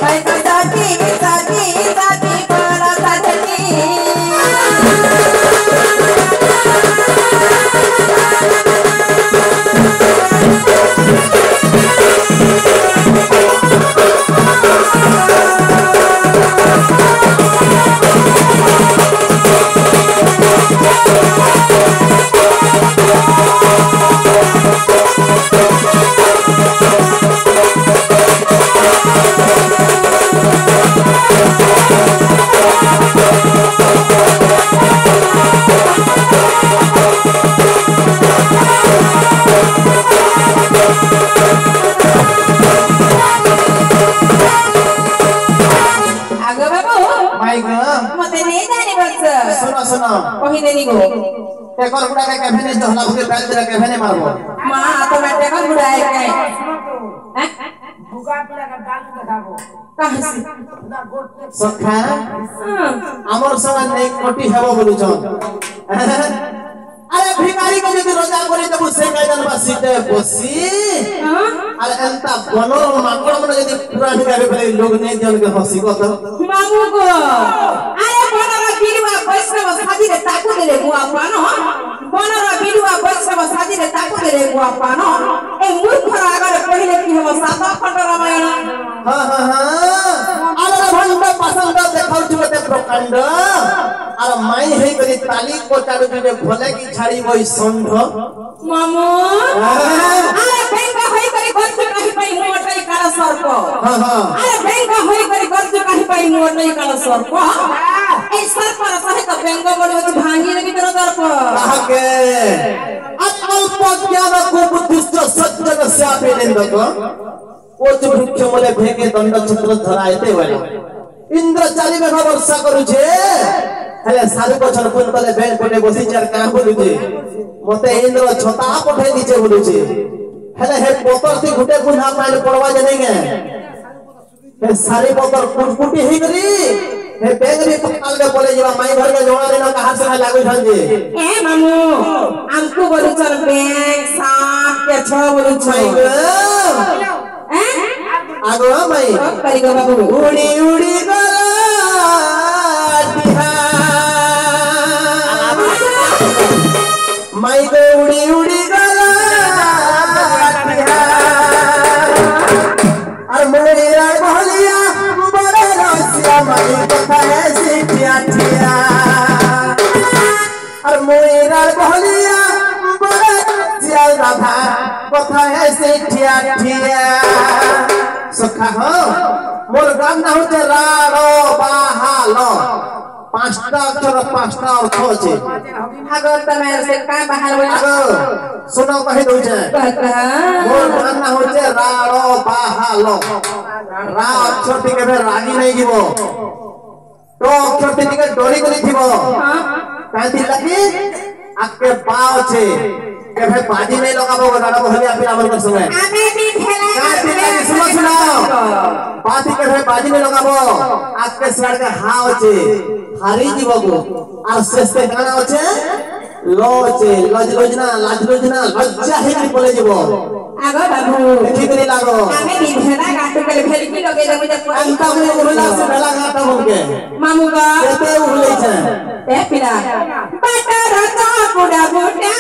मैं तो दादी दादी दादी बड़ा दादी देनी गो टेकर गुडा के केभेने जहला भुके बैल तेरा केभेने मारबो मां तो मैं टेकर गुडा है के भुगा पिला का दाल देखाबो कहां से सखा हमर संग नै कोटी हेबो बोलु छ अरे भिखारी को जदि रोजा करी तब से कायदन बा सीटे बसी अरे एंता बनोर माकड़ मन जदि पूरा भिखारी पले लोग नै जन के हसी को त मामू को अरे बनोर बिरुवा वैष्णव साथी रे ताकू देले गुआ पानो बनोर बिरुवा वैष्णव साथी रे ताकू देले गुआ पानो ए मूर्ख आगर पहिले कि हम सात खंड रामायण हां अरे भंड पसंद देखाउ छु ते प्रकांड अरे माई हे करी ताली को चाडू जे भले की छाड़ी गई संध मामू अरे बेंगा होई करी गर्ज काही पई मोटई काला सर्प अरे बेंगा होई करी गर्ज काही पई मोटई काला सर्प ए सर्प रा सहे त बेंगा बडो भांगी रे भीतर दर्प आके अल्प ज्ञान को बुद्धिष्ट सज्जन स्यापे निंदक कोच वृक्ष मले भेके दंड छत्र धरायते वाले इंद्र चाली में वर्षा करू छे हेले साधु को छरपुन तले बेल कोने बसी चार का बोलु छे मते इंद्र छता पठे दीचे बोलु छे हेले हे पोतर से घुटे पुना पाइल पड़वा जे नहीं हे सारी पोतर कुटकुटी ही करी हे बेग भी पकाल के बोले जीवा माई घर के जोड़ा देना कहां से लागू छन जे ए मामू हमको बोलु चल बेग सांप के छ बोलु छ आगो माई करी गो बाबू उड़ी उड़ी माई को उड़ी उड़ी गला और मोरी राय भलिया बड़े रसिया माई कथा है सिटिया ठिया और मोरी राय भलिया बड़े रसिया राधा कथा है सिटिया ठिया सखा हो मोर गाम ना होते राड़ो बाहालो पांचटा अक्षर पांचटा अर्थ আছে अगर तमे से का बाहर बोला सुनो कहि दउ छै मोर गाम ना होते राड़ो बाहालो रा अक्षर टिके बे रागी नै जीवो तो अक्षर टिके डोरी करी थिबो कांती लगी आके पाव छे के भाई बाजी नहीं लगाबो गाना भलिया फिर हमर समय आमे भी खेला कांती सुनो सुनो बाती के भाई बाजी नहीं लगाबो आज के सर के हाव छे हारी जीवगो আর শেষে গানা আছে লজে লজনা লাজলজনা লজ্জা হেকি বলে যাব আগো বাবু ঠিক করে লাগো আমি বিধেনা গাটু করে ফেলকি লগে দেব যে अंता में उहला से भला गाता हमके मामू का केते उहले छे ए पिला बटर तो बुड़ा बुटा